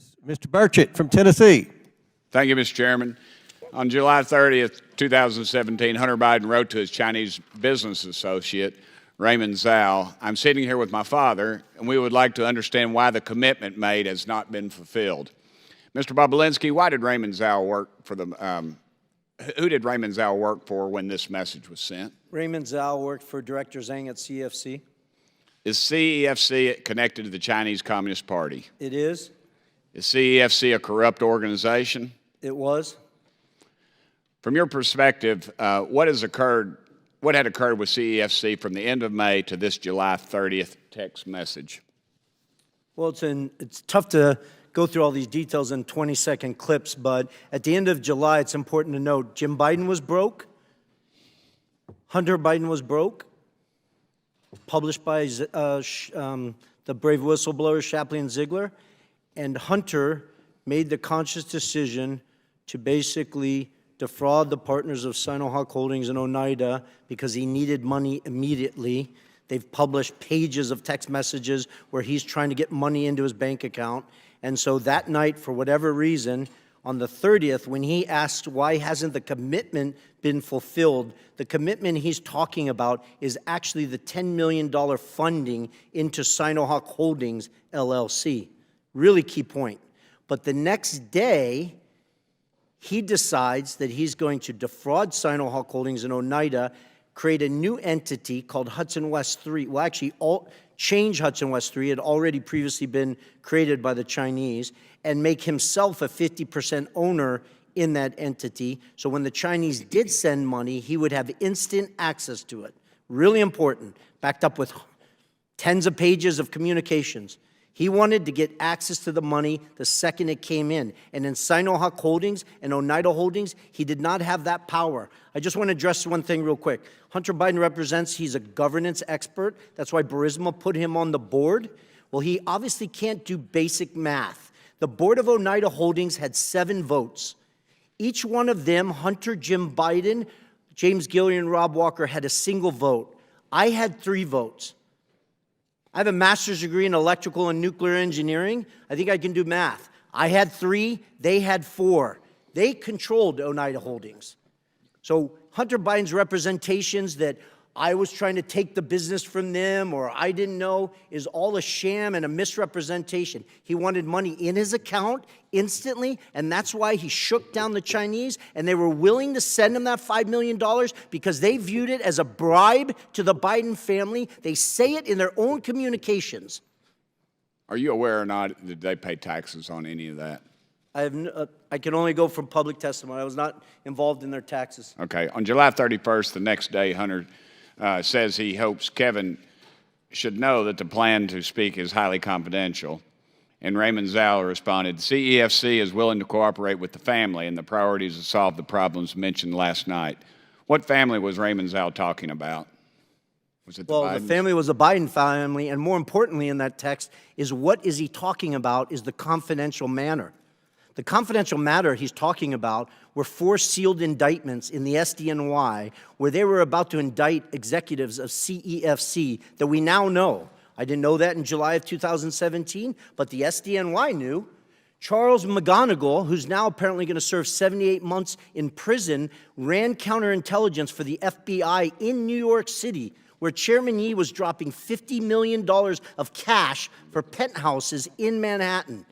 is Mr. Burchett from Tennessee. Thank you, Mr. Chairman. On July 30th, 2017, Hunter Biden wrote to his Chinese business associate, Raymond Zhao, "I'm sitting here with my father, and we would like to understand why the commitment made has not been fulfilled." Mr. Bobulinski, why did Raymond Zhao work for who did Raymond Zhao work for when this message was sent? Raymond Zhao worked for Director Zhang at CEFC. Is CEFC connected to the Chinese Communist Party? It is. Is CEFC a corrupt organization? It was. From your perspective, what had occurred with CEFC from the end of May to this July 30th text message? Well, it's tough to go through all these details in 20-second clips, but at the end of July, it's important to note Jim Biden was broke, Hunter Biden was broke, published by the brave whistleblower Shapley and Ziegler, and Hunter made the conscious decision to basically defraud the partners of Sinohawk Holdings and Oneida because he needed money immediately. They've published pages of text messages where he's trying to get money into his bank account. And so that night, for whatever reason, on the 30th, when he asked why hasn't the commitment been fulfilled, the commitment he's talking about is actually the $10 million funding into Sinohawk Holdings, LLC. Really key point. But the next day, he decides that he's going to defraud Sinohawk Holdings and Oneida, create a new entity called Hudson West 3. Well, actually, change Hudson West 3. It had already previously been created by the Chinese, and make himself a 50% owner in that entity. So when the Chinese did send money, he would have instant access to it. Really important, backed up with tens of pages of communications. He wanted to get access to the money the second it came in. And in Sinohawk Holdings and Oneida Holdings, he did not have that power. I just want to address one thing real quick. Hunter Biden represents, he's a governance expert. That's why Burisma put him on the board. Well, he obviously can't do basic math. The board of Oneida Holdings had 7 votes. Each one of them, Hunter, Jim Biden, James Gillian, and Rob Walker, had a single vote. I had 3 votes. I have a master's degree in electrical and nuclear engineering. I think I can do math. I had 3, they had 4. They controlled Oneida Holdings. So Hunter Biden's representations that I was trying to take the business from them or I didn't know is all a sham and a misrepresentation. He wanted money in his account instantly, and that's why he shook down the Chinese, and they were willing to send him that $5 million because they viewed it as a bribe to the Biden family. They say it in their own communications. Are you aware or not that they pay taxes on any of that? I can only go from public testimony. I was not involved in their taxes. Okay. On July 31st, the next day, Hunter says he hopes Kevin should know that the plan to speak is highly confidential. And Raymond Zhao responded, CEFC is willing to cooperate with the family and the priorities to solve the problems mentioned last night. What family was Raymond Zhao talking about? Was it the Bidens? The family was the Biden family, and more importantly in that text is what is he talking about is the confidential manner. The confidential matter he's talking about were 4 sealed indictments in the SDNY where they were about to indict executives of CEFC that we now know. I didn't know that in July of 2017, but the SDNY knew. Charles McGonigal, who's now apparently going to serve 78 months in prison, ran counterintelligence for the FBI in New York City, where Chairman Yi was dropping $50 million of cash for penthouses in Manhattan.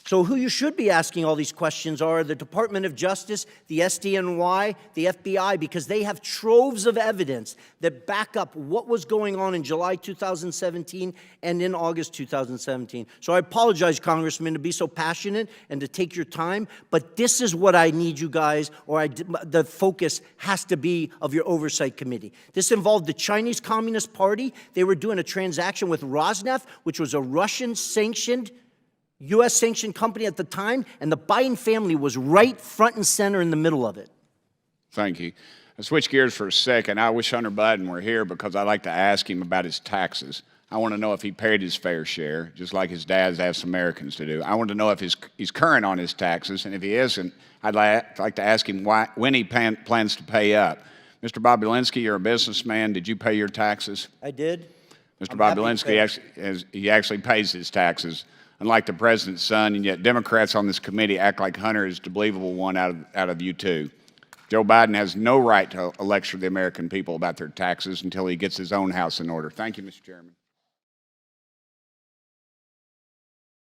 So who you should be asking all these questions are the Department of Justice, the SDNY, the FBI, because they have troves of evidence that back up what was going on in July 2017 and in August 2017. So I apologize, Congressman, to be so passionate and to take your time, but this is what I need you guys, or the focus has to be of your Oversight Committee. This involved the Chinese Communist Party. They were doing a transaction with Rosneft, which was a Russian-sanctioned U.S.-sanctioned company at the time, and the Biden family was right front and center in the middle of it. Thank you. I'll switch gears for a second. I wish Hunter Biden were here because I'd like to ask him about his taxes. I want to know if he paid his fair share, just like his dad's asked Americans to do. I want to know if he's current on his taxes, and if he isn't, I'd like to ask him when he plans to pay up. Mr. Bobulinski, you're a businessman. Did you pay your taxes? I did. Mr. Bobulinski, he actually pays his taxes unlike the president's son, and yet Democrats on this committee act like Hunter is the believable one out of you two. Joe Biden has no right to lecture the American people about their taxes until he gets his own house in order. Thank you, Mr. Chairman.